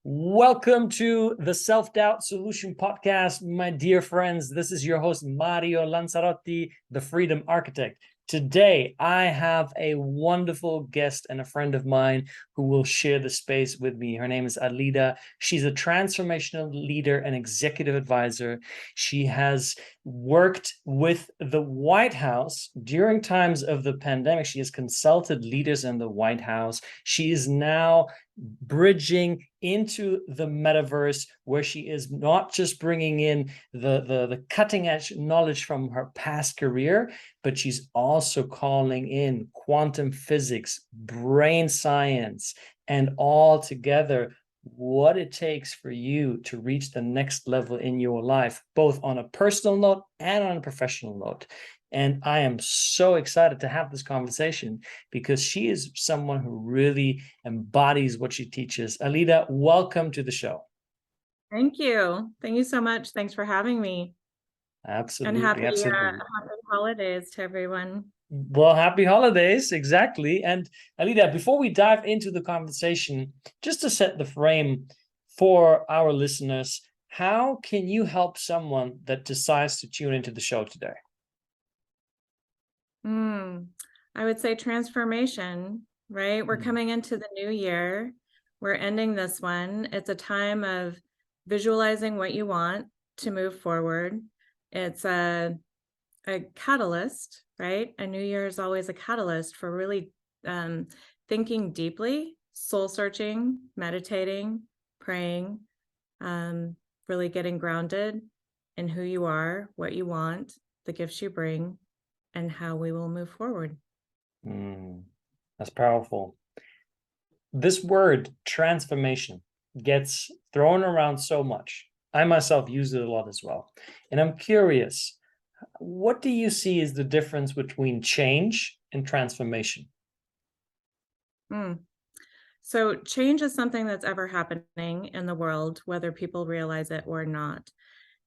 Welcome to the Self-Doubt Solution Podcast, my dear friends. This is your host, Mario Lanzarotti, the Freedom Architect. Today, I have a wonderful guest and a friend of mine who will share the space with me. Her name is Aileda. She's a transformational leader and executive advisor. She has worked with the White House during times of the pandemic. She has consulted leaders in the White House. She is now bridging into the metaverse, where she is not just bringing in the cutting edge knowledge from her past career, but she's also calling in quantum physics, brain science, and all together what it takes for you to reach the next level in your life, both on a personal note and on a professional note. And I am so excited to have this conversation because she is someone who really embodies what she teaches. Aileda, welcome to the show. Thank you. Thank you so much. Thanks for having me. Absolutely, And happy absolutely. holidays to everyone. Well, happy holidays, exactly. And Aileda, before we dive into the conversation, just to set the frame for our listeners, how can you help someone that decides to tune into the show today? I would say transformation, right? We're coming into the new year. We're ending this one. It's a time of visualizing what you want to move forward. It's a catalyst, right? A new year is always a catalyst for really thinking deeply, soul searching, meditating, praying, really getting grounded in who you are, what you want, the gifts you bring, and how we will move forward. That's powerful. This word transformation gets thrown around so much. I myself use it a lot as well. And I'm curious, what do you see is the difference between change and transformation? Mm. So change is something that's ever happening in the world, whether people realize it or not.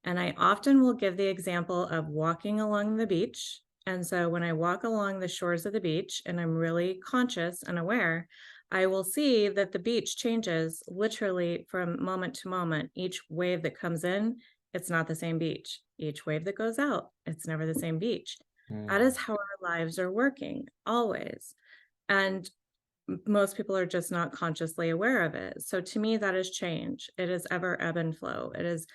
And I often will give the example of walking along the beach. And so when I walk along the shores of the beach and I'm really conscious and aware, I will see that the beach changes literally from moment to moment. Each wave that comes in, it's not the same beach. Each wave that goes out, it's never the same beach. That Mm, is how our lives are working always. And most people are just not consciously aware of it. So to me, that is change. It is ever ebb and flow. It is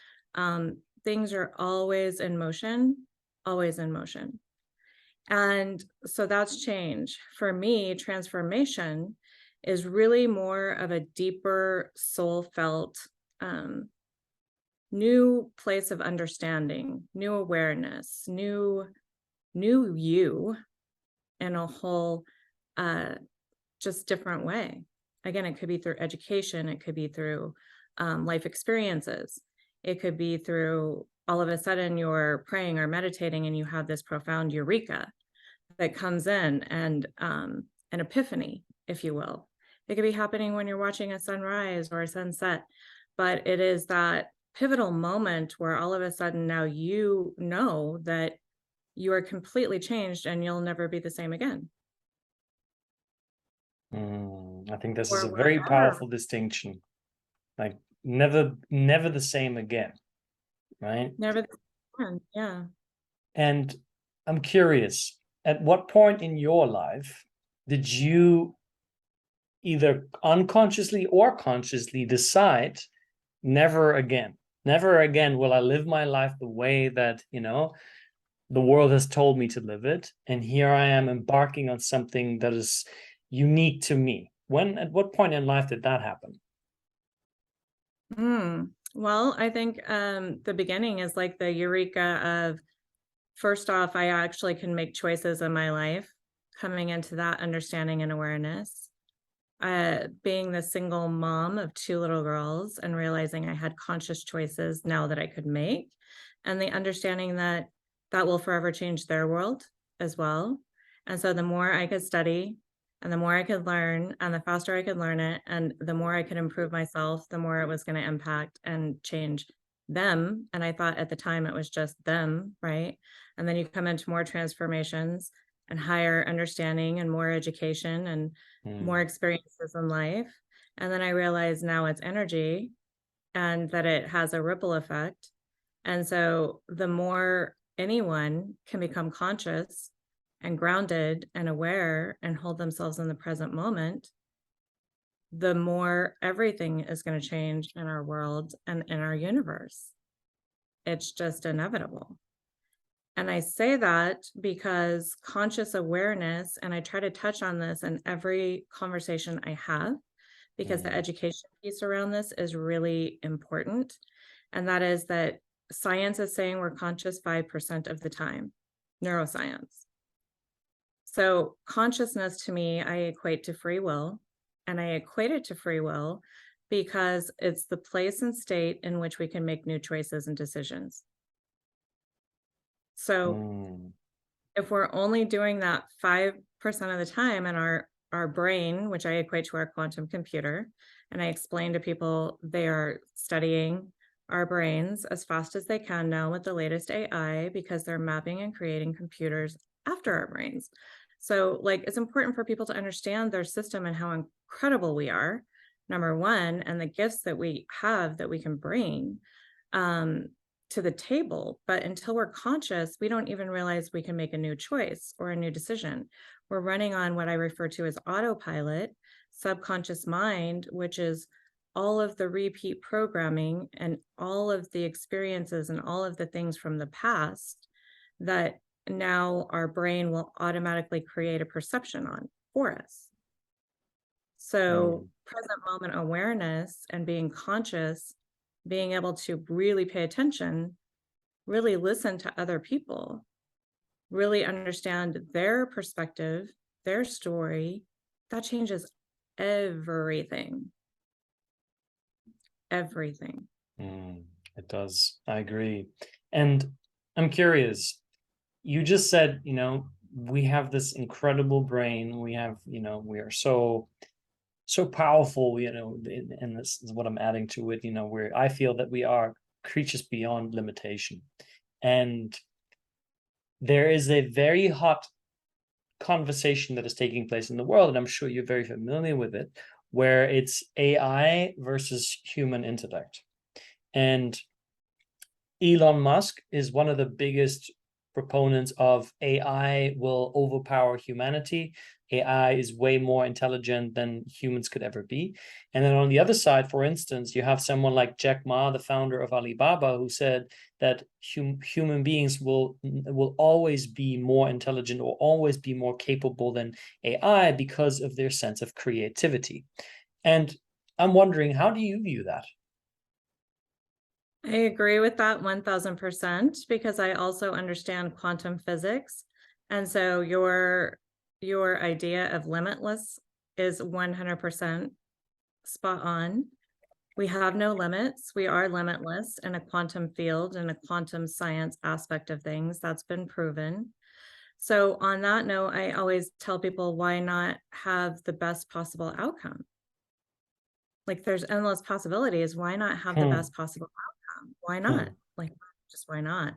things are always in motion, always in motion. And so that's change. For me, transformation is really more of a deeper soul felt new place of understanding, new awareness, new you in a whole just different way. Again, it could be through education, it could be through life experiences, it could be through all of a sudden you're praying or meditating and you have this profound eureka that comes in and an epiphany, if you will. It could be happening when you're watching a sunrise or a sunset, but it is that pivotal moment where all of a sudden now you know that you are completely changed and you'll never be the same again. I think this is Or a very wherever. powerful distinction. Like never the same again, right? Never the same. Yeah. And I'm curious, at what point in your life did you either unconsciously or consciously decide never again? Never again will I live my life the way that, the world has told me to live it. And here I am embarking on something that is unique to me. At what point in life did that happen? Well, I think the beginning is like the eureka of first off, I actually can make choices in my life, coming into that understanding and awareness. Being the single mom of two little girls and realizing I had conscious choices now that I could make, and the understanding that that will forever change their world as well. And so the more I could study and the more I could learn and the faster I could learn it and the more I could improve myself, the more it was going to impact and change them. And I thought at the time it was just them, right? And then you come into more transformations and higher understanding and more education and more Mm, experiences in life. And then I realized now it's energy and that it has a ripple effect. And so the more anyone can become conscious and grounded and aware and hold themselves in the present moment, the more everything is going to change in our world and in our universe. It's just inevitable. And I say that because conscious awareness, and I try to touch on this in every conversation I have, because the education piece around this is really important. And that is that science is saying we're conscious 5% of the time, neuroscience. So consciousness to me, I equate to free will, and I equate it to free will because it's the place and state in which we can make new choices and decisions. So if we're only doing that 5% of the time in our brain, which I equate to our quantum computer, and I explain to people they are studying our brains as fast as they can now with the latest AI because they're mapping and creating computers after our brains. So like it's important for people to understand their system and how incredible we are, number one, and the gifts that we have that we can bring to the table. But until we're conscious, we don't even realize we can make a new choice or a new decision. We're running on what I refer to as autopilot, subconscious mind, which is all of the repeat programming and all of the experiences and all of the things from the past that now our brain will automatically create a perception on for us. So present moment awareness and being conscious, being able to really pay attention, really listen to other people, really understand their perspective, their story, that changes everything. Everything. It does. I agree. And I'm curious, you just said, we have this incredible brain. We have, we are so powerful, and this is what I'm adding to it, where I feel that we are creatures beyond limitation. And there is a very hot conversation that is taking place in the world, and I'm sure you're very familiar with it, where it's AI versus human intellect. And Elon Musk is one of the biggest proponents of AI will overpower humanity. AI is way more intelligent than humans could ever be. And then on the other side, for instance, you have someone like Jack Ma, the founder of Alibaba, who said that human beings will always be more intelligent or always be more capable than AI because of their sense of creativity. And I'm wondering, how do you view that? I agree with that 1000% because I also understand quantum physics. And so your idea of limitless is 100% spot on. We have no limits. We are limitless in a quantum field and a quantum science aspect of things. That's been proven. So on that note, I always tell people, why not have the best possible outcome? Like there's endless possibilities. Why not have the best possible outcome? Why not? Like, just why not?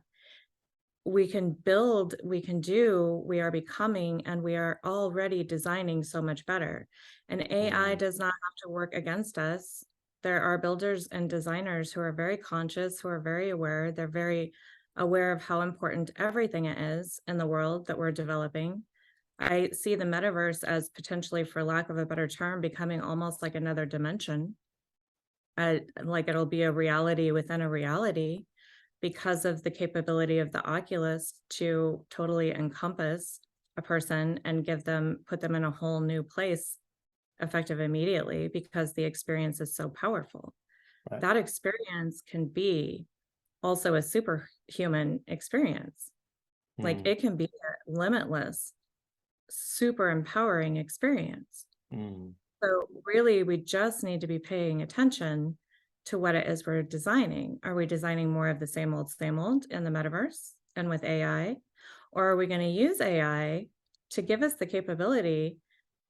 We can build, we can do, we are becoming, and we are already designing so much better. And AI does not have to work against us. There are builders and designers who are very conscious, who are very aware. They're very aware of how important everything is in the world that we're developing. I see the metaverse as potentially, for lack of a better term, becoming almost like another dimension. Like it'll be a reality within a reality because of the capability of the Oculus to totally encompass a person and put them in a whole new place effective immediately because the experience is so powerful. Right. That experience can be also a superhuman experience. Like it can be a limitless, super empowering experience. So really, we just need to be paying attention to what it is we're designing. Are we designing more of the same old in the metaverse and with AI? Or are we going to use AI to give us the capability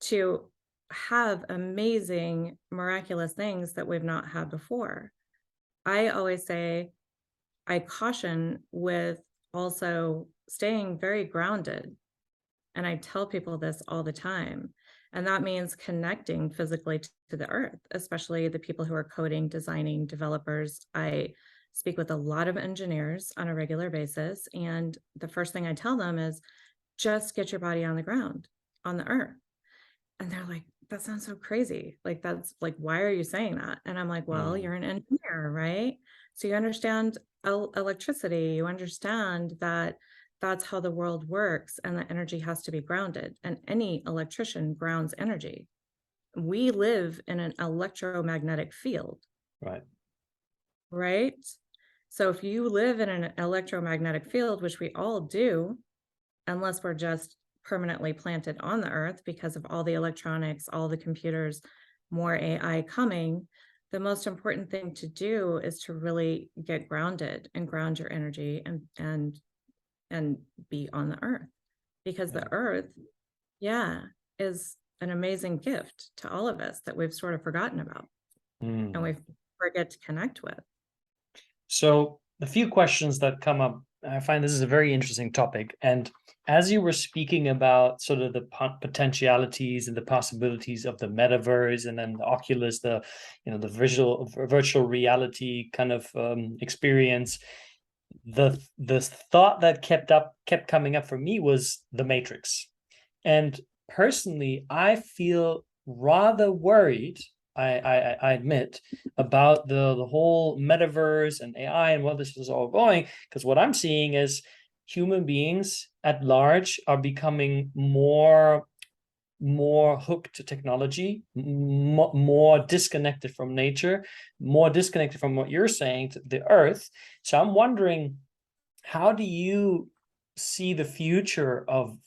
to have amazing, miraculous things that we've not had before? I always say, I caution with also staying very grounded. And I tell people this all the time. And that means connecting physically to the earth, especially the people who are coding, designing, developers. I speak with a lot of engineers on a regular basis. And the first thing I tell them is just get your body on the ground, on the earth. And they're like, that sounds so crazy. Like, that's like, why are you saying that? And I'm like, well, Mm. you're an engineer, right? So you understand electricity, you understand that that's how the world works and that energy has to be grounded. And any electrician grounds energy. We live in an electromagnetic field, Right. right? So if you live in an electromagnetic field, which we all do, unless we're just permanently planted on the earth because of all the electronics, all the computers, more AI coming, the most important thing to do is to really get grounded and ground your energy and be on the earth, because Yeah. the earth, yeah, is an amazing gift to all of us that we've sort of forgotten about and Mm. we forget to connect with. So the few questions that come up, I find this is a very interesting topic. And as you were speaking about sort of the potentialities and the possibilities of the metaverse, and then the Oculus, the virtual reality kind of experience, the thought that kept coming up for me was the Matrix. And personally, I feel rather worried, I admit, about the whole metaverse and AI and where this is all going. Because what I'm seeing is human beings at large are becoming more hooked to technology, more disconnected from nature, more disconnected from what you're saying, to the earth. So I'm wondering, how do you see the future of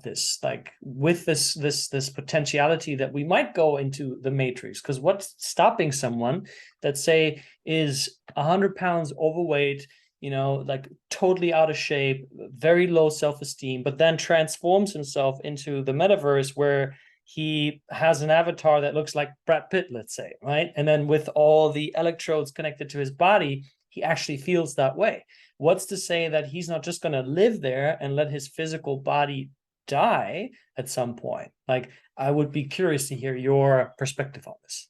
this, like with this potentiality that we might go into the matrix? Because what's stopping someone that, say, is 100 pounds overweight, like totally out of shape, very low self-esteem, but then transforms himself into the metaverse where he has an avatar that looks like Brad Pitt, let's say, right? And then with all the electrodes connected to his body, he actually feels that way. What's to say that he's not just going to live there and let his physical body die at some point? Like, I would be curious to hear your perspective on this.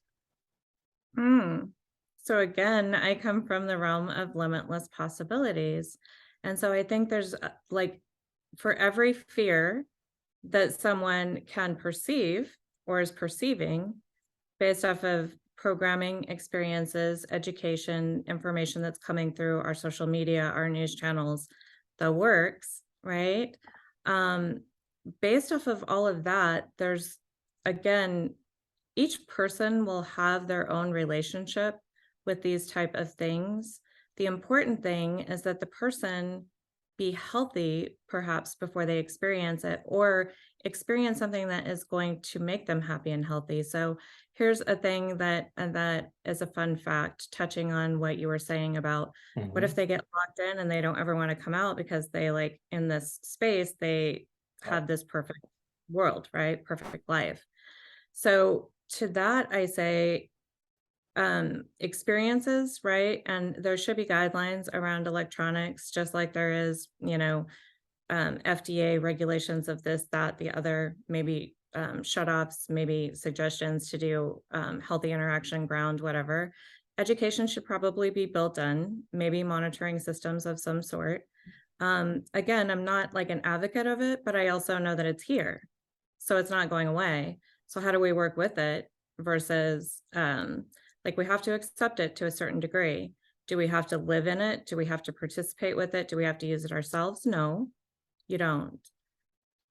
So again, I come from the realm of limitless possibilities. And so I think there's like, for every fear that someone can perceive or is perceiving based off of programming, experiences, education, information that's coming through our social media, our news channels, the works, right? Based off of all of that, there's, again, each person will have their own relationship with these type of things. The important thing is that the person be healthy perhaps before they experience it, or experience something that is going to make them happy and healthy. So here's a thing that is a fun fact, touching on what you were saying about what if Mhm. they get locked in and they don't ever want to come out because they, like, in this space, they Right. have this perfect world, right? Perfect life. So to that, I say, experiences, right? And there should be guidelines around electronics, just like there is, FDA regulations of this, that, the other, maybe shut-offs, maybe suggestions to do healthy interaction, ground, whatever. Education should probably be built in, maybe monitoring systems of some sort. Again, I'm not like an advocate of it, but I also know that it's here. So it's not going away. So how do we work with it versus like, we have to accept it to a certain degree. Do we have to live in it? Do we have to participate with it? Do we have to use it ourselves? No, you don't.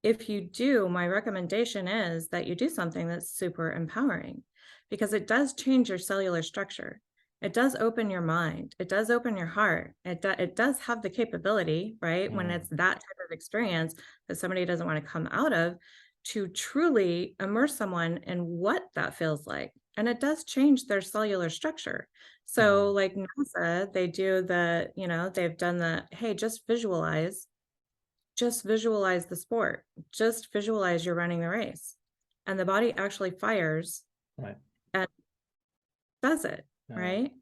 If you do, my recommendation is that you do something that's super empowering, because it does change your cellular structure. It does open your mind. It does open your heart. It does have the capability, right? When Mm. it's that type of experience that somebody doesn't want to come out of, to truly immerse someone in what that feels like. And it does change their cellular structure. So, Mm. like NASA, they do they've done the, hey, just visualize the sport. Just visualize you're running the race. And the body actually fires Right. and does it, Yeah. right?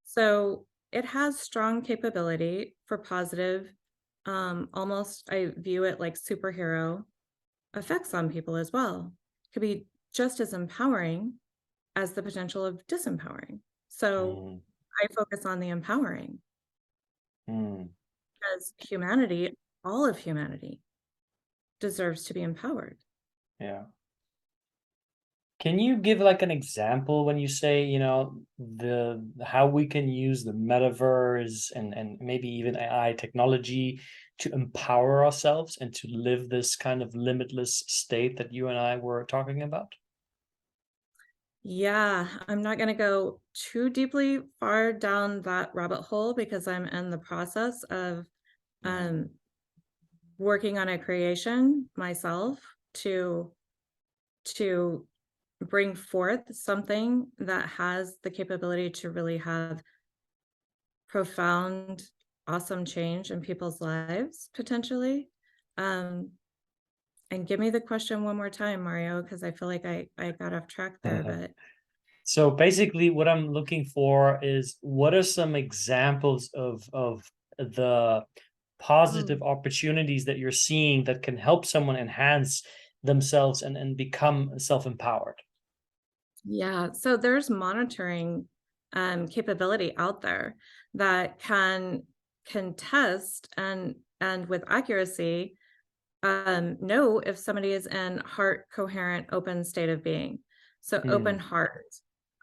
So it has strong capability for positive, almost, I view it like superhero effects on people as well. Could be just as empowering as the potential of disempowering. So I focus on the empowering because humanity, all of humanity, deserves to be empowered. Yeah. Can you give like an example when you say, the how we can use the metaverse and maybe even AI technology to empower ourselves and to live this kind of limitless state that you and I were talking about? Yeah, I'm not going to go too deeply far down that rabbit hole because I'm in the process of Mm, um, working on a creation myself to to bring forth something that has the capability to really have profound, awesome change in people's lives potentially. Um, and give me the question one more time, Mario, because I feel like I got off track there, mm. but So basically, what I'm looking for is what are some examples of the mm, positive opportunities that you're seeing that can help someone enhance themselves and become self-empowered? yeah. So there's monitoring capability out there that can test and with accuracy know if somebody is in heart coherent, open state of being. So open Mm, heart,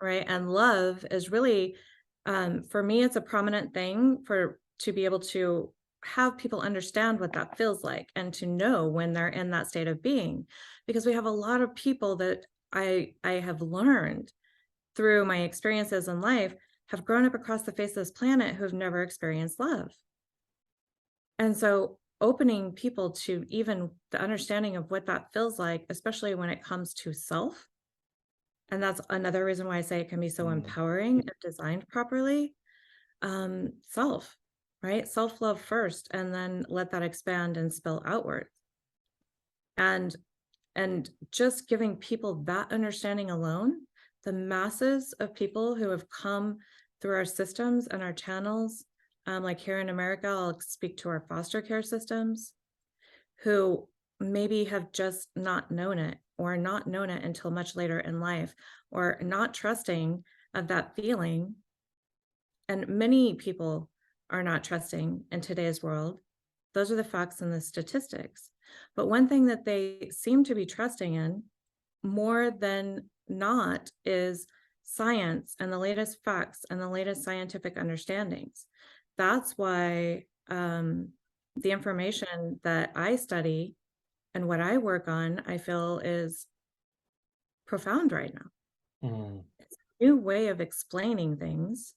right? And love is really, for me, it's a prominent thing for to be able to have people understand what that feels like and to know when they're in that state of being, because we have a lot of people that I have learned through my experiences in life have grown up across the face of this planet who have never experienced love. And so opening people to even the understanding of what that feels like, especially when it comes to self. And that's another reason why I say it can be so mm, empowering if designed properly. Self, right? Self love first, and then let that expand and spill outward. And just giving people that understanding alone, the masses of people who have come through our systems and our channels, like here in America, I'll speak to our foster care systems, who maybe have just not known it or not known it until much later in life or not trusting of that feeling. And many people are not trusting in today's world. Those are the facts and the statistics. But one thing that they seem to be trusting in more than not is science and the latest facts and the latest scientific understandings. That's why the information that I study and what I work on, I feel is profound right now. mm, It's a new way of explaining things.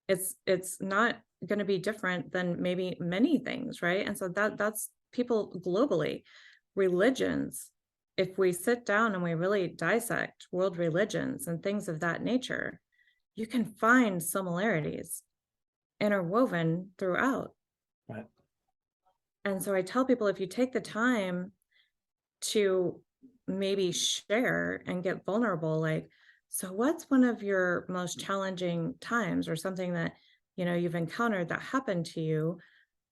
It's not going to be different than maybe many things, right? And so that's people globally, religions. If we sit down and we really dissect world religions and things of that nature, you can find similarities interwoven throughout. right. And so I tell people if you take the time to maybe share and get vulnerable, like, so what's one of your most challenging times or something that you've encountered that happened to you,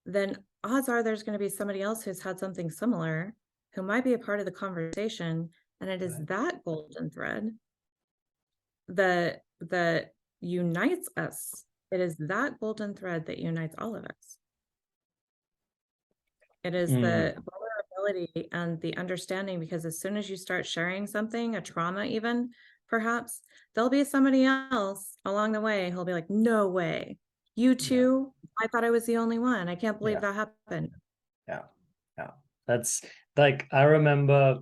then odds are there's going to be somebody else who's had something similar who might be a part of the conversation, and it is Right. that golden thread that unites us. It is that golden thread that unites all of us. It is Mm, the vulnerability and the understanding, because as soon as you start sharing something, a trauma even, perhaps, there'll be somebody else along the way who'll be like, "No way. You yeah, too? I thought I was the only one. I can't believe yeah, that happened." yeah, yeah. That's like I remember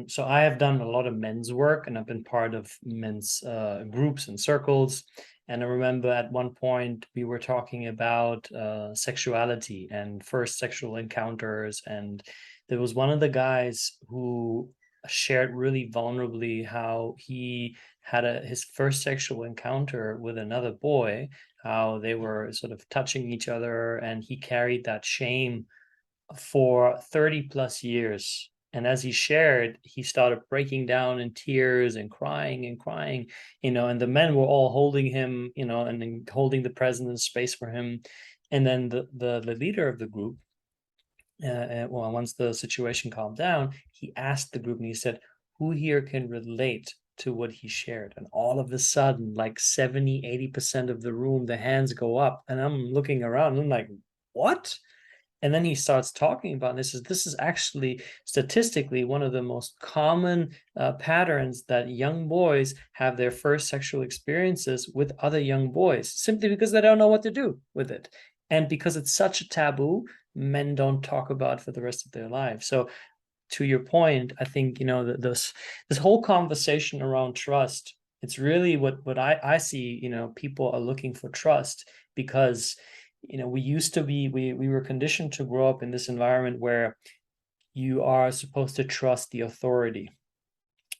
so I have done a lot of men's work and I've been part of men's groups and circles. And I remember at one point we were talking about sexuality and first sexual encounters. And there was one of the guys who shared really vulnerably how he had his first sexual encounter with another boy, how they were sort of touching each other, and he carried that shame for 30 plus years. And as he shared, he started breaking down in tears and crying, and the men were all holding him, and then holding the presence and space for him. And then the leader of the group well, once the situation calmed down, he asked the group and he said, who here can relate to what he shared? And all of a sudden, like 70-80% of the room, the hands go up. And I'm looking around and I'm like, what? And then he starts talking about this is actually statistically one of the most common patterns that young boys have their first sexual experiences with other young boys, simply because they don't know what to do with it. And because it's such a taboo, men don't talk about for the rest of their lives. So to your point, I think, this whole conversation around trust, it's really what I see, people are looking for trust because, we used to be, we were conditioned to grow up in this environment where you are supposed to trust the authority.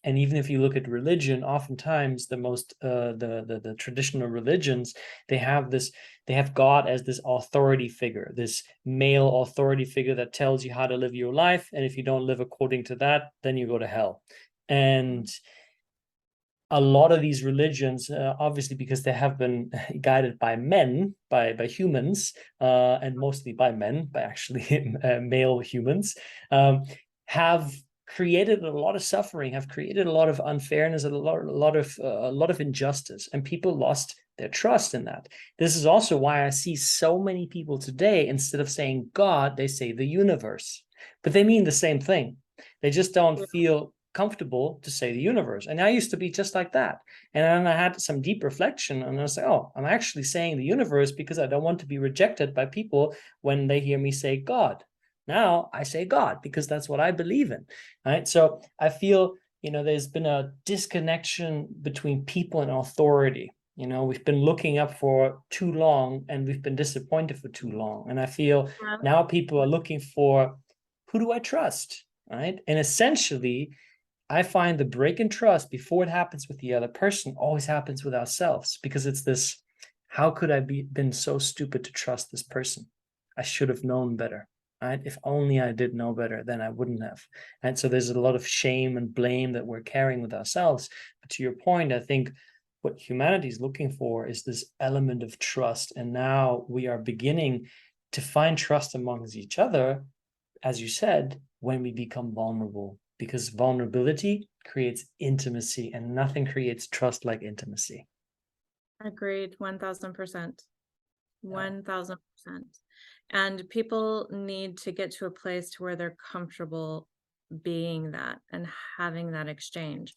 And even if you look at religion, oftentimes the traditional religions, they have God as this authority figure, this male authority figure that tells you how to live your life, and if you don't live according to that, then you go to hell. And a lot of these religions, obviously because they have been guided by men, by humans, and mostly by men, by actually male humans, have created a lot of suffering, have created a lot of unfairness, a lot of injustice, and people lost their trust in that. This is also why I see so many people today, instead of saying God, they say the universe, but they mean the same thing. They just don't feel comfortable to say the universe. And I used to be just like that. And then I had some deep reflection and I was like, oh, I'm actually saying the universe because I don't want to be rejected by people when they hear me say God. Now I say God because that's what I believe in. Right. So I feel, there's been a disconnection between people and authority. We've been looking up for too long and we've been disappointed for too long. And I feel now people are looking for, who do I trust? Right. And essentially, I find the break in trust before it happens with the other person always happens with ourselves, because it's this, how could I been so stupid to trust this person? I should have known better, right? If only I did know better, then I wouldn't have. And so there's a lot of shame and blame that we're carrying with ourselves. But to your point, I think what humanity is looking for is this element of trust. And now we are beginning to find trust amongst each other, as you said, when we become vulnerable, because vulnerability creates intimacy and nothing creates trust like intimacy. Agreed, 1000%. 1000%. And people need to get to a place to where they're comfortable being that and having that exchange.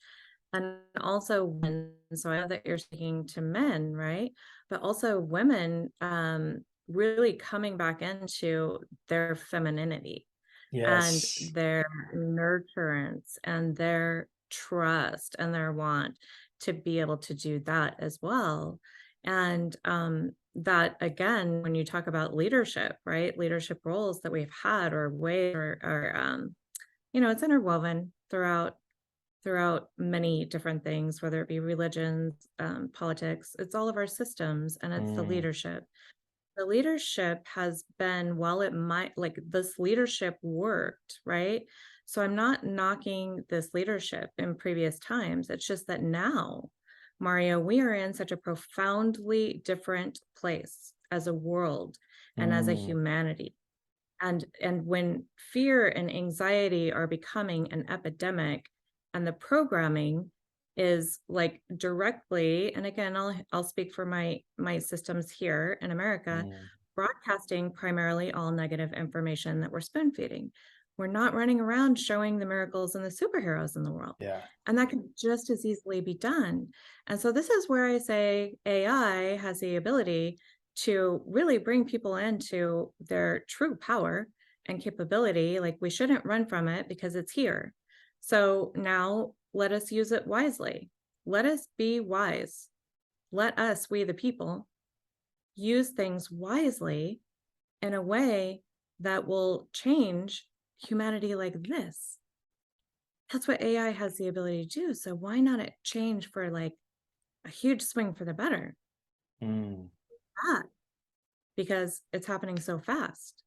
And also when, so I know that you're speaking to men, right? But also women really coming back into their femininity and Yes. their nurturance and their trust and their want to be able to do that as well. And that again, when you talk about leadership, right? Leadership roles that we've had or way or it's interwoven throughout many different things, whether it be religions, politics, it's all of our systems, and it's the leadership. The leadership has been, while it might, like this leadership worked, right? So I'm not knocking this leadership in previous times. It's just that now, Mario, we are in such a profoundly different place as a world and as a humanity. And when fear and anxiety are becoming an epidemic, and the programming is like directly, and again, I'll speak for my systems here in America, broadcasting primarily all negative information that we're spoon feeding. We're not running around showing the miracles and the superheroes in the world. Yeah. And that can just as easily be done. And so this is where I say AI has the ability to really bring people into their true power and capability. Like, we shouldn't run from it because it's here. So now let us use it wisely. Let us be wise. Let us, we the people, use things wisely in a way that will change humanity like this. That's what AI has the ability to do. So why not it change for like a huge swing for the better? That, because it's happening so fast,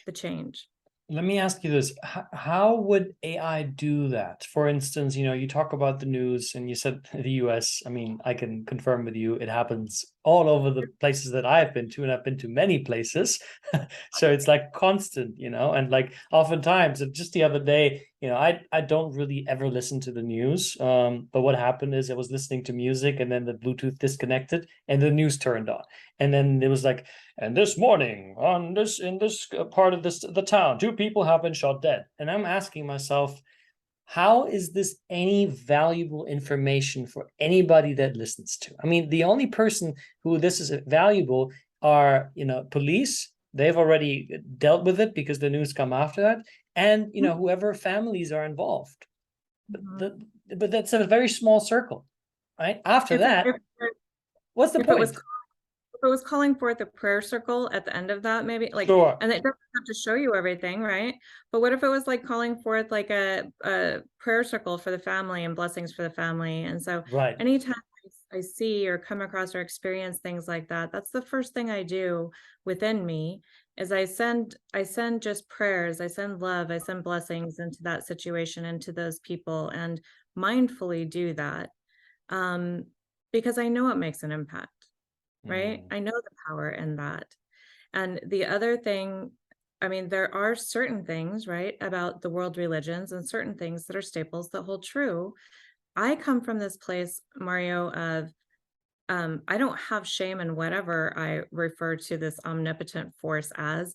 the change. Let me ask you this. How would AI do that? For instance, you talk about the news and you said the US. I mean, I can confirm with you, it happens all over the places that I've been to, and I've been to many places. So it's like constant, and like oftentimes, just the other day, I don't really ever listen to the news. But what happened is I was listening to music and then the Bluetooth disconnected and the news turned on. And then it was like, and this morning, in this part of the town, 2 people have been shot dead. And I'm asking myself, how is this any valuable information for anybody that listens to? I mean, the only person who this is valuable are, police. They've already dealt with it because the news come after that, and whoever families are involved. Mhm. But that's a very small circle, right? After If, that, if, what's the if it was point? if it was calling forth a prayer circle at the end of that, maybe like, Sure. and it doesn't have to show you everything, right? But what if it was like calling forth like a prayer circle for the family and blessings for the family? And so Right. anytime I see or come across or experience things like that, that's the first thing I do within me is I send just prayers, I send love, I send blessings into that situation, into those people, and mindfully do that. Um, because I know it makes an impact. Right? Mm, I know the power in that. And the other thing, I mean, there are certain things, right, about the world religions and certain things that are staples that hold true. I come from this place, Mario, of I don't have shame in whatever I refer to this omnipotent force as.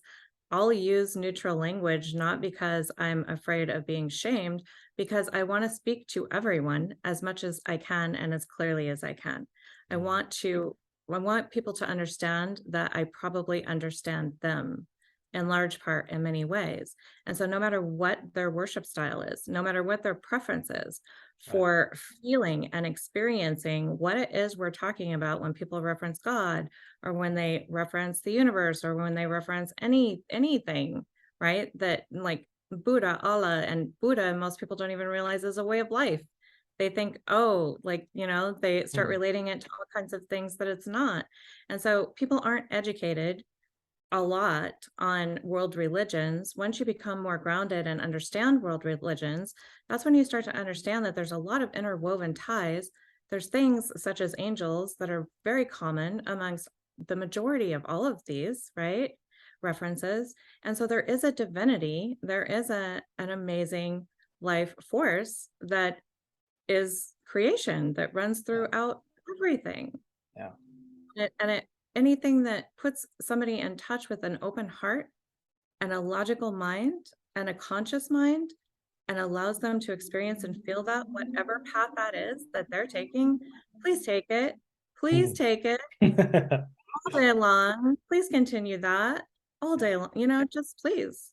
I'll use neutral language, not because I'm afraid of being shamed, because I want to speak to everyone as much as I can and as clearly as I can. I mm, want to, I want people to understand that I probably understand them in large part in many ways. And so no matter what their worship style is, no matter what their preference is, right. for feeling and experiencing what it is we're talking about when people reference God or when they reference the universe or when they reference anything, right? That like Buddha, Allah, and Buddha, most people don't even realize is a way of life. They think, oh, like, they start Mm, relating it to all kinds of things that it's not. And so people aren't educated a lot on world religions. Once you become more grounded and understand world religions, that's when you start to understand that there's a lot of interwoven ties. There's things such as angels that are very common amongst the majority of all of these, right? References. And so there is a divinity, there is an amazing life force that is creation that runs yeah. throughout everything. Yeah. And anything that puts somebody in touch with an open heart and a logical mind and a conscious mind and allows them to experience and feel that whatever path that is that they're taking, please take it. Please Mm. take it all day long. Please continue that all day long, just please.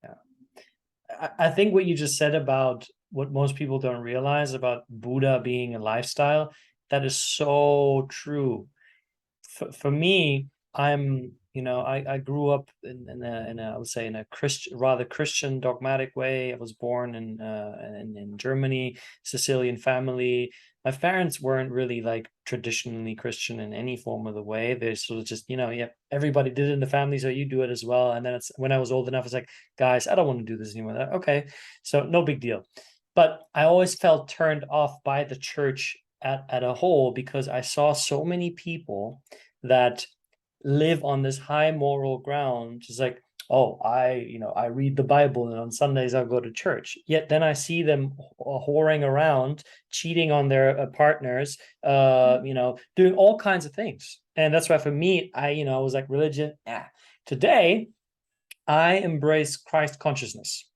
Yeah. I think what you just said about what most people don't realize about Buddha being a lifestyle, that is so true. For me, I grew up in a I would say in a Christian, rather Christian dogmatic way. I was born in Germany, Sicilian family. My parents weren't really like traditionally Christian in any form of the way. They sort of just, yeah, everybody did it in the family, so you do it as well. And then it's when I was old enough, it's like, guys, I don't want to do this anymore. Okay, so no big deal. But I always felt turned off by the church at a whole because I saw so many people that live on this high moral ground, just like, oh, I read the Bible and on Sundays I'll go to church. Yet then I see them whoring around, cheating on their partners, doing all kinds of things. And that's why for me, I was like, religion. Today, I embrace Christ consciousness.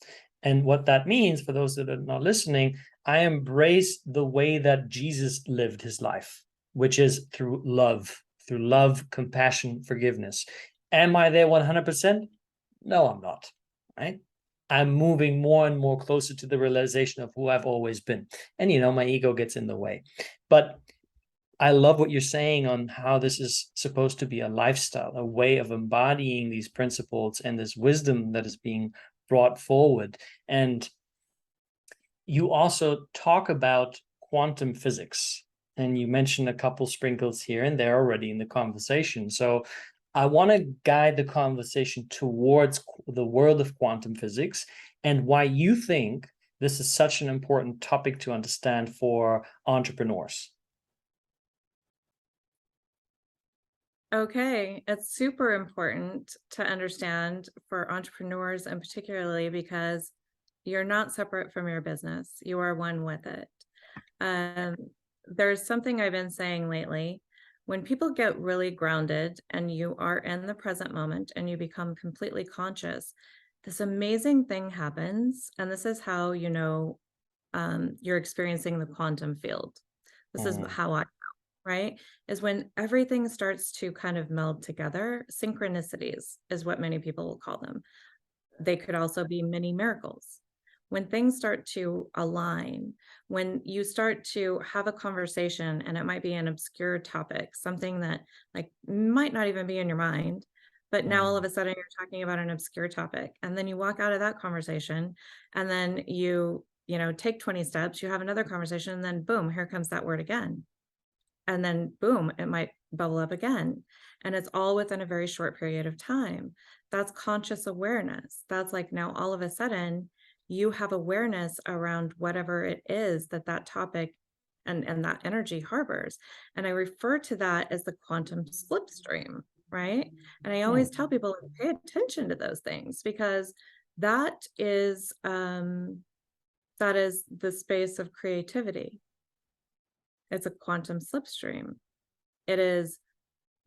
And what that means for those that are not listening, I embrace the way that Jesus lived his life, which is through love, compassion, forgiveness. Am I there 100%? No, I'm not. Right? I'm moving more and more closer to the realization of who I've always been. And, my ego gets in the way. But I love what you're saying on how this is supposed to be a lifestyle, a way of embodying these principles and this wisdom that is being brought forward. And you also talk about quantum physics, and you mentioned a couple sprinkles here and there already in the conversation. So I want to guide the conversation towards the world of quantum physics and why you think this is such an important topic to understand for entrepreneurs. Okay, it's super important to understand for entrepreneurs, and particularly because you're not separate from your business. You are one with it. Um, there's something I've been saying lately. When people get really grounded and you are in the present moment and you become completely conscious, this amazing thing happens. And this is how you know you're experiencing the quantum field. This is how I, right? Is when everything starts to kind of meld together. Synchronicities is what many people will call them. They could also be mini miracles. When things start to align, when you start to have a conversation, and it might be an obscure topic, something that like might not even be in your mind, but now all of a sudden you're talking about an obscure topic, and then you walk out of that conversation, and then you know, take 20 steps, you have another conversation, and then boom, here comes that word again. And then boom, it might bubble up again. And it's all within a very short period of time. That's conscious awareness. That's like now all of a sudden you have awareness around whatever it is that that topic and that energy harbors. And I refer to that as the quantum slipstream, right? And I always tell people, pay attention to those things, because that is the space of creativity. It's a quantum slipstream. It is,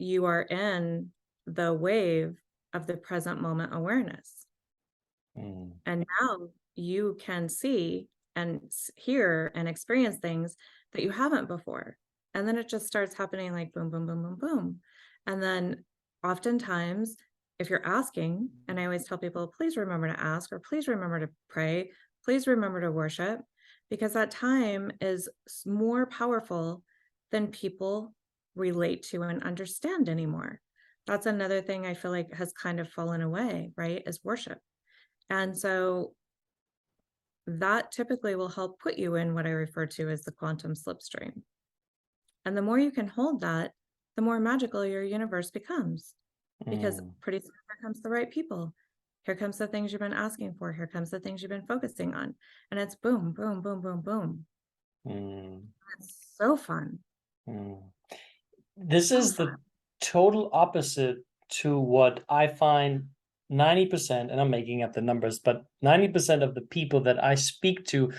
you are in the wave of the present moment awareness. And now you can see and hear and experience things that you haven't before. And then it just starts happening like boom, boom, boom, boom, boom. And then oftentimes, if you're asking, and I always tell people, please remember to ask, or please remember to pray, please remember to worship, because that time is more powerful than people relate to and understand anymore. That's another thing I feel like has kind of fallen away, right? Is worship. And so that typically will help put you in what I refer to as the quantum slipstream. And the more you can hold that, the more magical your universe becomes, because pretty soon here comes the right people. Here comes the things you've been asking for. Here comes the things you've been focusing on. And it's boom, boom, boom, boom, boom. It's so fun. This is the total opposite to what I find 90%, and I'm making up the numbers, but 90% of the people that I speak to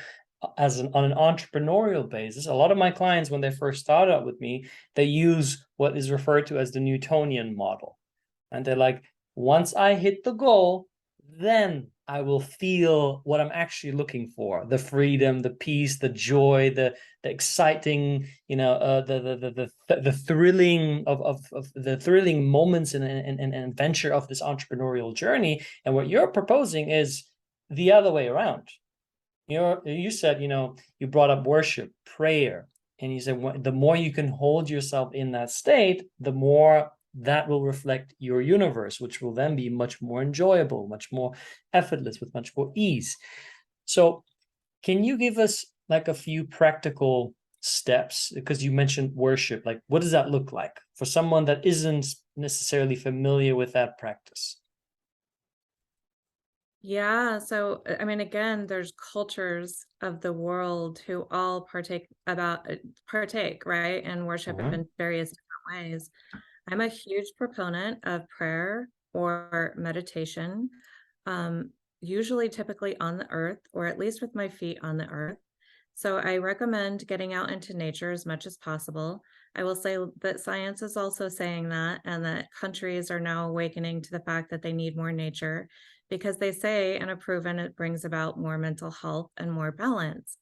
on an entrepreneurial basis, a lot of my clients, when they first start out with me, they use what is referred to as the Newtonian model. And they're like, once I hit the goal, then I will feel what I'm actually looking for: the freedom, the peace, the joy, the exciting, the thrilling of the thrilling moments and adventure of this entrepreneurial journey. And what you're proposing is the other way around. You said, you brought up worship, prayer, and you said the more you can hold yourself in that state, the more that will reflect your universe, which will then be much more enjoyable, much more effortless, with much more ease. So can you give us like a few practical steps? Because you mentioned worship. Like, what does that look like for someone that isn't necessarily familiar with that practice? Yeah. So, I mean, again, there's cultures of the world who all partake, right? And worship in various different ways. I'm a huge proponent of prayer or meditation, usually typically on the earth, or at least with my feet on the earth. So I recommend getting out into nature as much as possible. I will say that science is also saying that, and that countries are now awakening to the fact that they need more nature, because they say and have proven it brings about more mental health and more balance.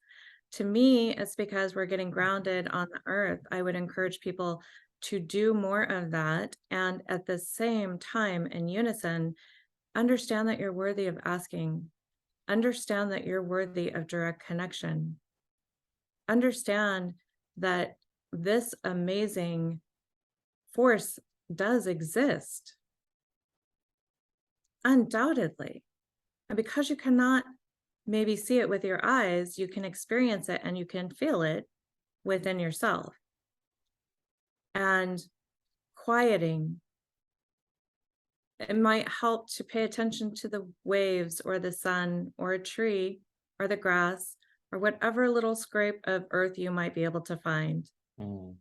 To me, it's because we're getting grounded on the earth. I would encourage people to do more of that. And at the same time, in unison, understand that you're worthy of asking, understand that you're worthy of direct connection, understand that this amazing force does exist, undoubtedly. And because you cannot maybe see it with your eyes, you can experience it and you can feel it within yourself. And quieting It might help to pay attention to the waves or the sun or a tree or the grass or whatever little scrape of earth you might be able to find. Mm.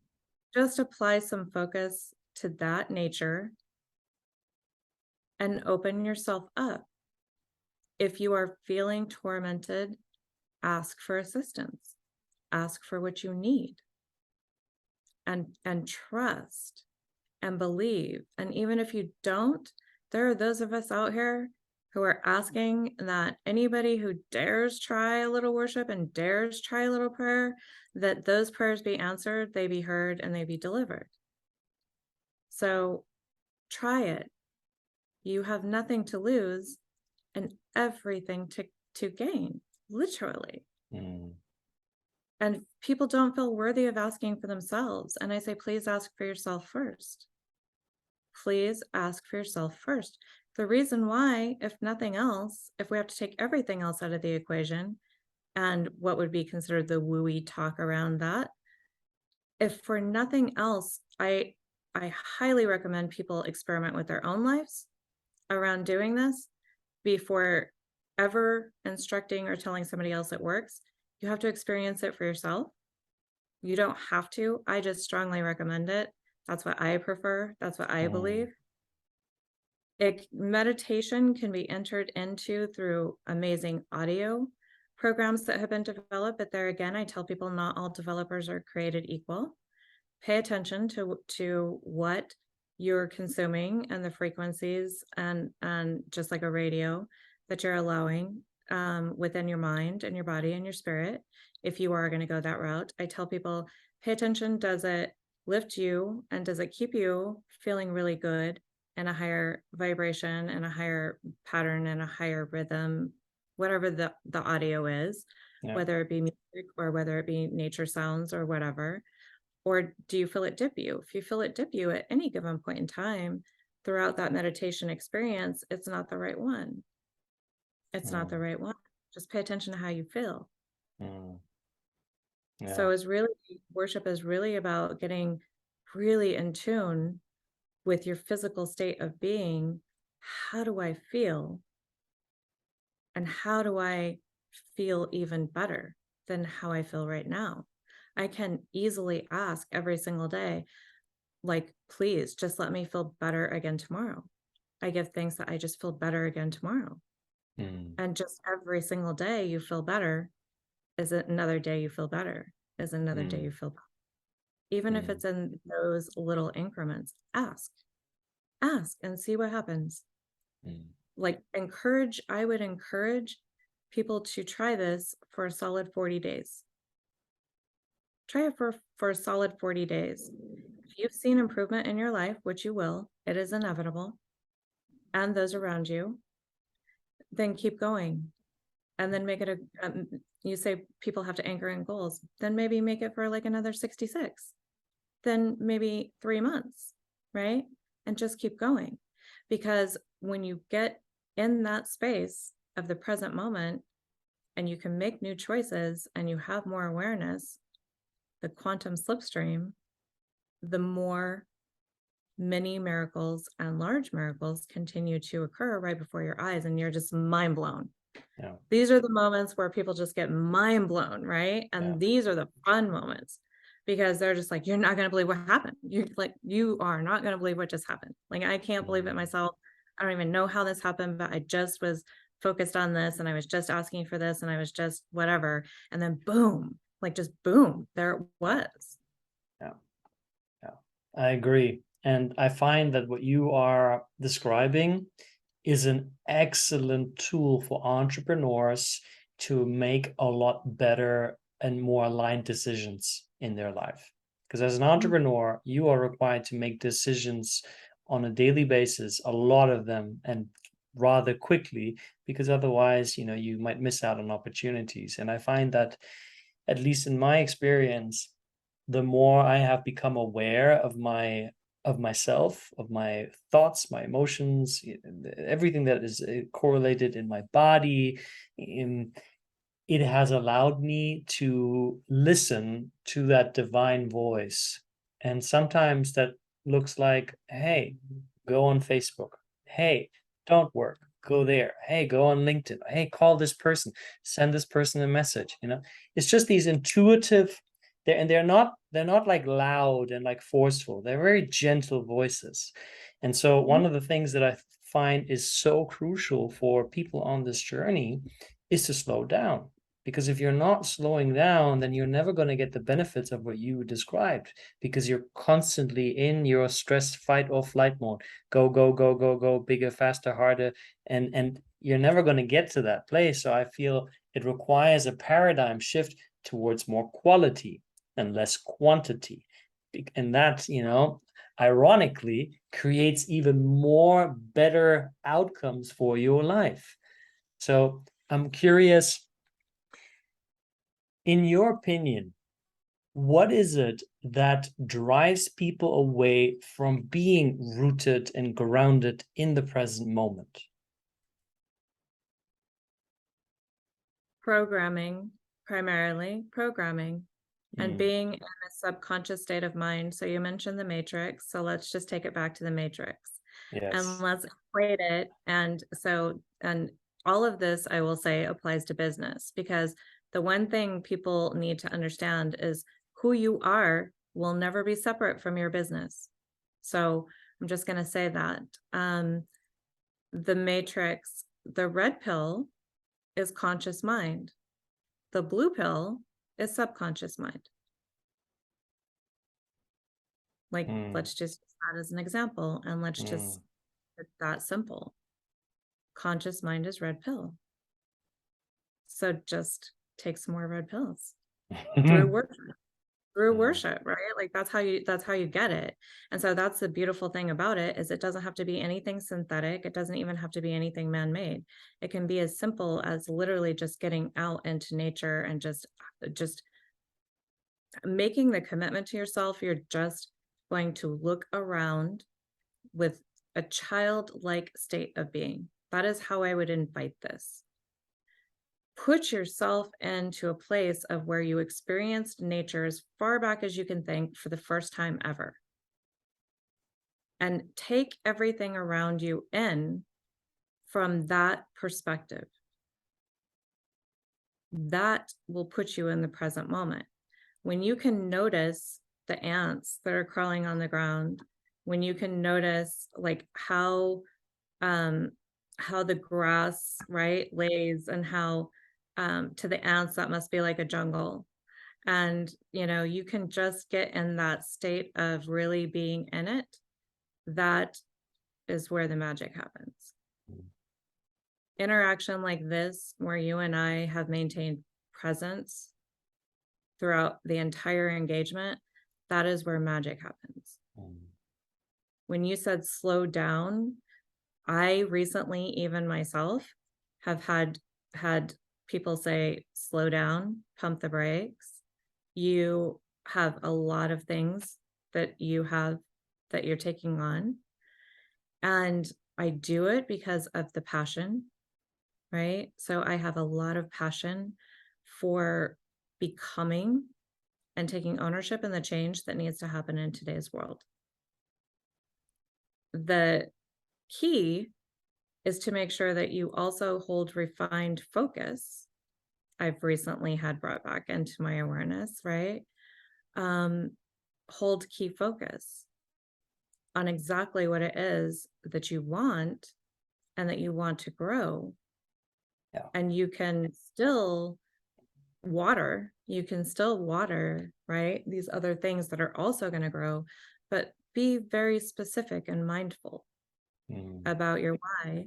Just apply some focus to that nature and open yourself up. If you are feeling tormented, ask for assistance. Ask for what you need and trust and believe. And even if you don't, there are those of us out here who are asking that anybody who dares try a little worship and dares try a little prayer, that those prayers be answered, they be heard, and they be delivered. So try it. You have nothing to lose and everything to gain, literally. Mm. And people don't feel worthy of asking for themselves. And I say, please ask for yourself first. Please ask for yourself first. The reason why, if nothing else, if we have to take everything else out of the equation and what would be considered the wooey talk around that, if for nothing else, I highly recommend people experiment with their own lives around doing this before ever instructing or telling somebody else it works. You have to experience it for yourself. You don't have to. I just strongly recommend it. That's what I prefer. That's what I Mm. believe. Meditation can be entered into through amazing audio programs that have been developed, but there again, I tell people not all developers are created equal. Pay attention to what you're consuming and the frequencies and just like a radio that you're allowing within your mind and your body and your spirit. If you are going to go that route, I tell people, pay attention. Does it lift you and does it keep you feeling really good and a higher vibration and a higher pattern and a higher rhythm, whatever the audio is, Yeah. whether it be music or whether it be nature sounds or whatever? Or do you feel it dip you? If you feel it dip you at any given point in time throughout that meditation experience, it's not the right one. It's not the Mm. right one. Just pay attention to how you feel. Mm. Yeah. So worship is really about getting really in tune with your physical state of being. How do I feel? And how do I feel even better than how I feel right now? I can easily ask every single day, like, please just let me feel better again tomorrow. I give thanks that I just feel better again tomorrow. Mm. And just every single day you feel better is another day you feel better, is another day Mm. you feel better. Even if Mm. it's in those little increments, ask and see what happens. Mm. Like I would encourage people to try this for a solid 40 days. Try it for a solid 40 days. If you've seen improvement in your life, which you will, it is inevitable, and those around you, then keep going. And then make it you say people have to anchor in goals, then maybe make it for like another 66, then maybe 3 months, right? And just keep going. Because when you get in that space of the present moment and you can make new choices and you have more awareness, the quantum slipstream, the more many miracles and large miracles continue to occur right before your eyes, and you're just mind blown. Yeah. These are the moments where people just get mind blown, right? And Yeah. these are the fun moments because they're just like, you're not going to believe what happened. You're like, you are not going to believe what just happened. Like, I can't believe it Mm. myself. I don't even know how this happened, but I just was focused on this and I was just asking for this and I was just whatever. And then boom, like just boom, there it was. Yeah. Yeah. I agree. And I find that what you are describing is an excellent tool for entrepreneurs to make a lot better and more aligned decisions in their life. Because as an entrepreneur, you are required to make decisions on a daily basis, a lot of them, and rather quickly, because otherwise, you might miss out on opportunities. And I find that, at least in my experience, the more I have become aware of myself, of my thoughts, my emotions, everything that is correlated in my body, it has allowed me to listen to that divine voice. And sometimes that looks like, hey, go on Facebook. Hey, don't work, go there. Hey, go on LinkedIn. Hey, call this person, send this person a message. It's just these intuitive, they're not like loud and like forceful. They're very gentle voices. And so one of the things that I find is so crucial for people on this journey is to slow down. Because if you're not slowing down, then you're never going to get the benefits of what you described, because you're constantly in your stress, fight or flight mode. Go, go, go, go, go, bigger, faster, harder. And you're never going to get to that place. So I feel it requires a paradigm shift towards more quality and less quantity. And that, ironically creates even more better outcomes for your life. So I'm curious, in your opinion, what is it that drives people away from being rooted and grounded in the present moment? Programming, primarily programming, and being in a subconscious state of mind. So you mentioned the matrix. So let's just take it back to the matrix and Yes. let's equate it. And all of this, I will say, applies to business, because the one thing people need to understand is who you are will never be separate from your business. So I'm just going to say that. The matrix, the red pill is conscious mind. The blue pill is subconscious mind. Like, let's just use that as an example, and let's just put that simple. Conscious mind is red pill. So just take some more red pills through worship, right? Like that's how you get it. And so that's the beautiful thing about it, is it doesn't have to be anything synthetic. It doesn't even have to be anything man-made. It can be as simple as literally just getting out into nature and just making the commitment to yourself. You're just going to look around with a childlike state of being. That is how I would invite this. Put yourself into a place of where you experienced nature as far back as you can think for the first time ever. And take everything around you in from that perspective. That will put you in the present moment. When you can notice the ants that are crawling on the ground, when you can notice like how the grass, right, lays, and how to the ants that must be like a jungle. And you can just get in that state of really being in it. That is where the magic happens. Interaction like this, where you and I have maintained presence throughout the entire engagement, that is where magic happens. When you said slow down, I recently, even myself, have had people say, slow down, pump the brakes. You have a lot of things that you're taking on. And I do it because of the passion, right? So I have a lot of passion for becoming and taking ownership in the change that needs to happen in today's world. The key is to make sure that you also hold refined focus. I've recently had brought back into my awareness, right? Hold key focus on exactly what it is that you want and that you want to grow. Yeah. And you can still water, right? These other things that are also going to grow, but be very specific and mindful about your why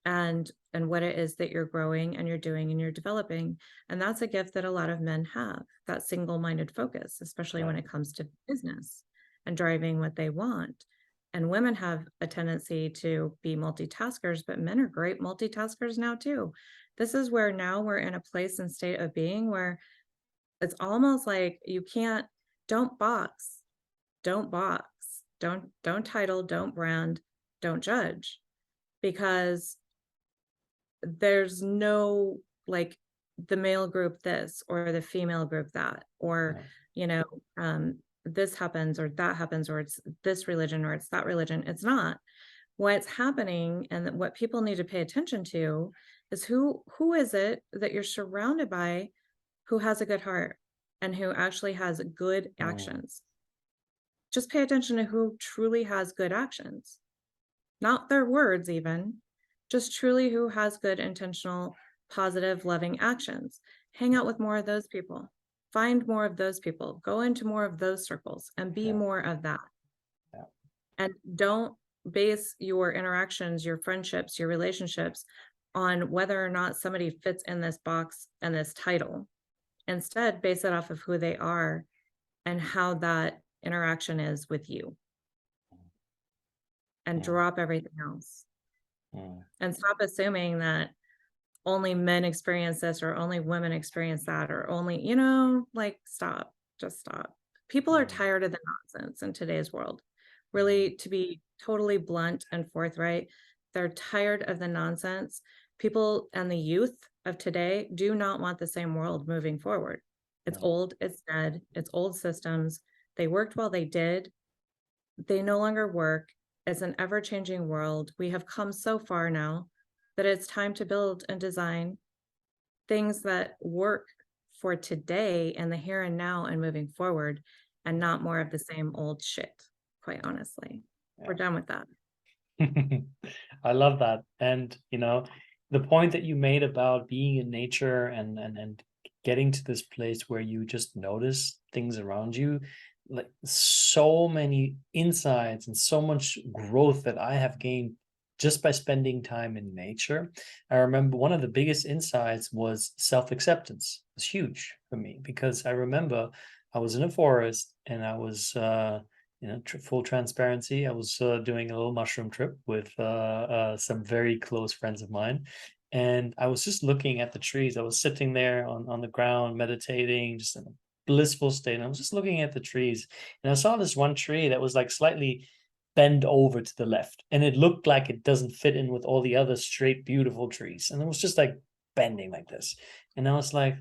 and what it is that you're growing and you're doing and you're developing. And that's a gift that a lot of men have, that single-minded focus, especially when it comes to business and driving what they want. And women have a tendency to be multitaskers, but men are great multitaskers now too. This is where now we're in a place and state of being where it's almost like don't box, don't title, don't brand, don't judge, because there's no like the male group this or the female group that, or this happens or that happens, or it's this religion or it's that religion. It's not. what's happening and what people need to pay attention to is who is it that you're surrounded by who has a good heart and who actually has good Mm, actions. Just pay attention to who truly has good actions, not their words even, just truly who has good, intentional, positive, loving actions. Hang out with more of those people. Find more of those people. Go into more of those circles and be yeah, more of that. yeah, And don't base your interactions, your friendships, your relationships on whether or not somebody fits in this box and this title. Instead, base it off of who they are and how that interaction is with you, and mm, drop everything else. mm, And stop assuming that only men experience this or only women experience that or only, like stop, just stop. People are mm, tired of the nonsense in today's world. mm, Really, to be totally blunt and forthright, they're tired of the nonsense. People and the youth of today do not want the same world moving forward. It's mm, old, it's dead, it's old systems. They worked while they did. They no longer work. It's an ever-changing world. We have come so far now that it's time to build and design things that work for today and the here and now and moving forward, and not more of the same old shit, quite honestly. We're done with that. yeah. I love that. And, the point that you made about being in nature and getting to this place where you just notice things around you, like so many insights and so much growth that I have gained just by spending time in nature. I remember one of the biggest insights was self-acceptance. It was huge for me because I remember I was in a forest and I was full transparency, I was doing a little mushroom trip with some very close friends of mine. And I was just looking at the trees. I was sitting there on the ground, meditating, just in a blissful state. And I was just looking at the trees. And I saw this one tree that was like slightly bent over to the left. And it looked like it doesn't fit in with all the other straight, beautiful trees. And it was just like bending like this. And I was like,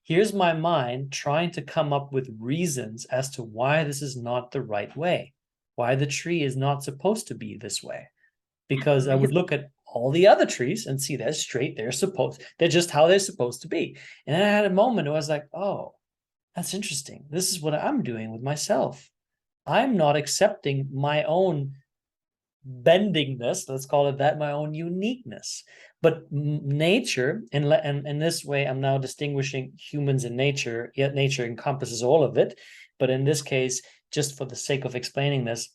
here's my mind trying to come up with reasons as to why this is not the right way, why the tree is not supposed to be this way. Because I would Amazing. look at all the other trees and see they're straight, they're just how they're supposed to be. And then I had a moment where I was like, oh, that's interesting. This is what I'm doing with myself. I'm not accepting my own bendingness, let's call it that, my own uniqueness. But nature, and in this way, I'm now distinguishing humans and nature, yet nature encompasses all of it. But in this case, just for the sake of explaining this,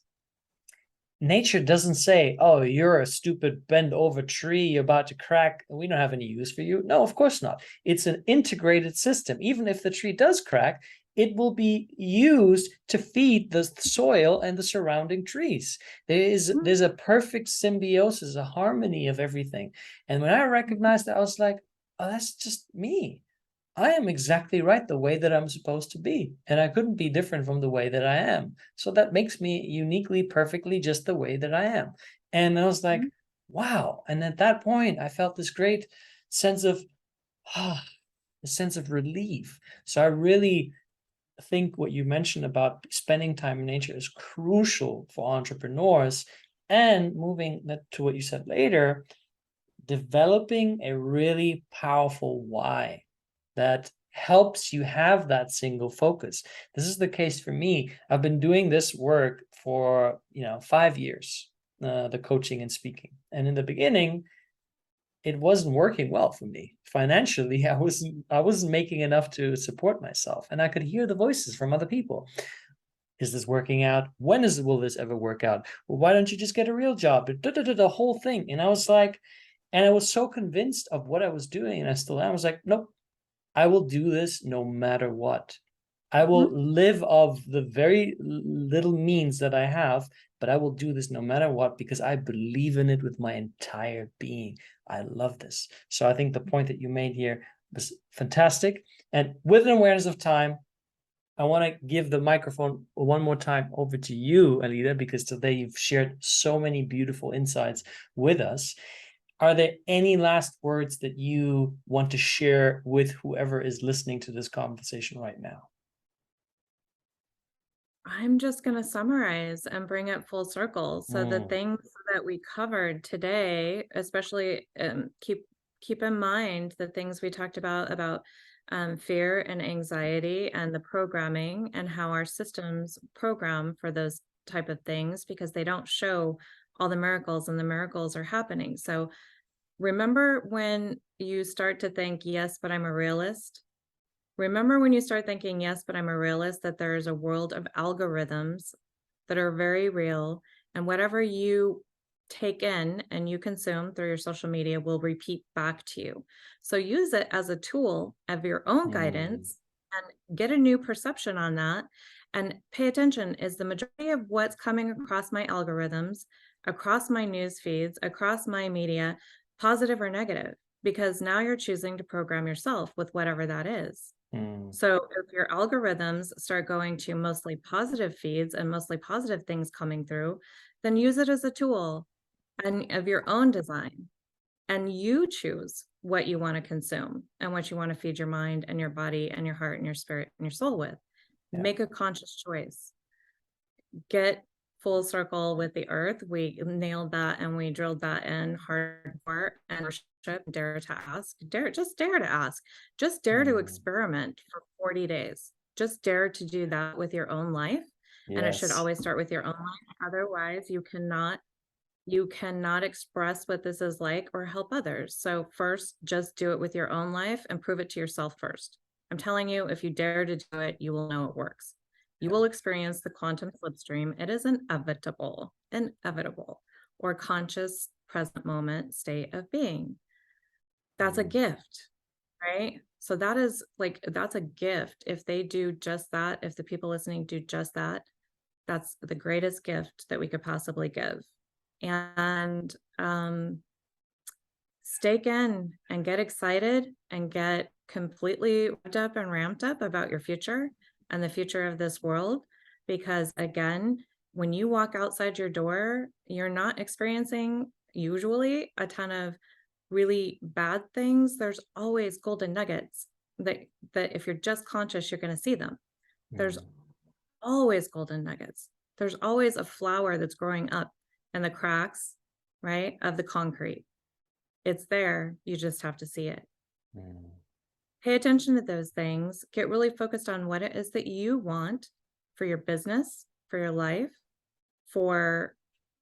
nature doesn't say, oh, you're a stupid bend over tree, you're about to crack, we don't have any use for you. No, of course not. It's an integrated system. Even if the tree does crack, it will be used to feed the soil and the surrounding trees. There's a perfect symbiosis, a harmony of everything. And when I recognized that, I was like, oh, that's just me. I am exactly right the way that I'm supposed to be, and I couldn't be different from the way that I am. So that makes me uniquely, perfectly just the way that I am. And I was like, wow. And at that point, I felt this great sense of, ah, a sense of relief. So I really think what you mentioned about spending time in nature is crucial for entrepreneurs. And moving to what you said later, developing a really powerful why that helps you have that single focus. This is the case for me. I've been doing this work for 5 years, the coaching and speaking. And in the beginning, it wasn't working well for me. Financially, I wasn't making enough to support myself. And I could hear the voices from other people. Is this working out? Will this ever work out? Well, why don't you just get a real job? The whole thing. And I was like, and I was so convinced of what I was doing, and I still am. I was like, nope, I will do this no matter what. I will Mhm. live of the very little means that I have, but I will do this no matter what because I believe in it with my entire being. I love this. So I think the point that you made here was fantastic. And with an awareness of time, I want to give the microphone one more time over to you, Aileda, because today you've shared so many beautiful insights with us. Are there any last words that you want to share with whoever is listening to this conversation right now? I'm just going to summarize and bring it full circle. So the Mm, things that we covered today, especially keep in mind the things we talked about fear and anxiety and the programming and how our systems program for those type of things, because they don't show all the miracles, and the miracles are happening. So remember when you start to think, yes, but I'm a realist. Remember when you start thinking, yes, but I'm a realist, that there is a world of algorithms that are very real, and whatever you take in and you consume through your social media will repeat back to you. So use it as a tool of your own guidance and get a new perception on that. And pay attention, is the majority of what's coming across my algorithms, across my news feeds, across my media, positive or negative? Because now you're choosing to program yourself with whatever that is. So if your algorithms start going to mostly positive feeds and mostly positive things coming through, then use it as a tool and of your own design. And you choose what you want to consume and what you want to feed your mind and your body and your heart and your spirit and your soul with. Yeah. Make a conscious choice. Get full circle with the earth. We nailed that and we drilled that in hardcore, and worship, dare to ask, just dare to ask, just dare to experiment for 40 days. Just dare to do that with your own life. And it should Yes. always start with your own life. Otherwise, you cannot express what this is like or help others. So first, just do it with your own life and prove it to yourself first. I'm telling you, if you dare to do it, you will know it works. You will experience the quantum slipstream. It is inevitable, or conscious present moment state of being. That's a gift, right? So that's a gift. If they do just that, if the people listening do just that, that's the greatest gift that we could possibly give. And stake in and get excited and get completely wrapped up and ramped up about your future and the future of this world. Because again, when you walk outside your door, you're not experiencing usually a ton of really bad things. There's always golden nuggets that if you're just conscious, you're going to see them. There's always golden nuggets. There's always a flower that's growing up in the cracks, right, of the concrete. It's there. You just have to see it. Pay attention to those things. Get really focused on what it is that you want for your business, for your life, for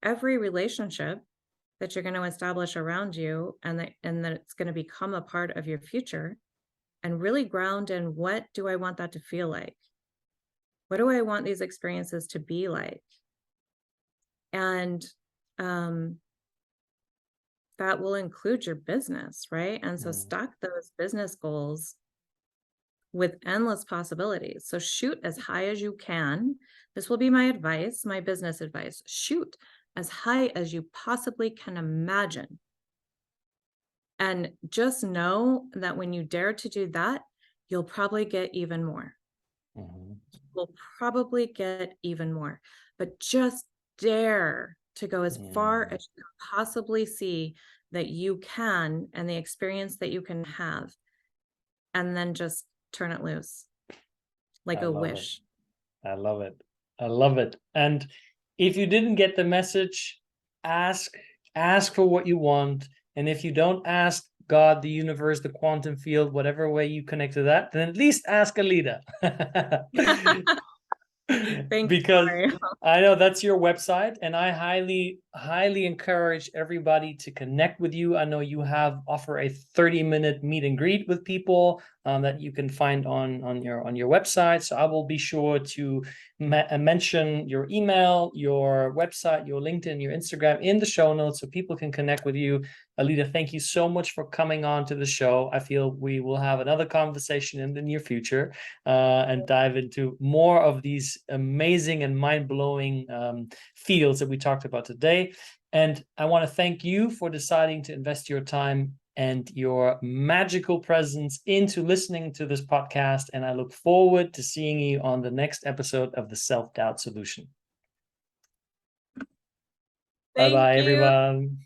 every relationship that you're going to establish around you, and that it's going to become a part of your future. And really ground in, what do I want that to feel like? What do I want these experiences to be like? And that will include your business, right? And so stack those business goals with endless possibilities. So shoot as high as you can. This will be my advice, my business advice. Shoot as high as you possibly can imagine. And just know that when you dare to do that, you'll probably get even more. You'll probably get even more. But just dare to go as far as you can possibly see that you can, and the experience that you can have, and then just turn it loose like a wish. I love it. I love it. And if you didn't get the message, ask for what you want. And if you don't ask God, the universe, the quantum field, whatever way you connect to that, then at least ask Aileda. Because I know that's your website, and I highly encourage everybody to connect with you. I know you offer a 30-minute meet and greet with people that you can find on your website. So I will be sure to mention your email, your website, your LinkedIn, your Instagram in the show notes so people can connect with you. Aileda, thank you so much for coming on to the show. I feel we will have another conversation in the near future and dive into more of these amazing and mind-blowing fields that we talked about today. And I want to thank you for deciding to invest your time and your magical presence into listening to this podcast. And I look forward to seeing you on the next episode of the Self-Doubt Solution. Bye-bye, everyone.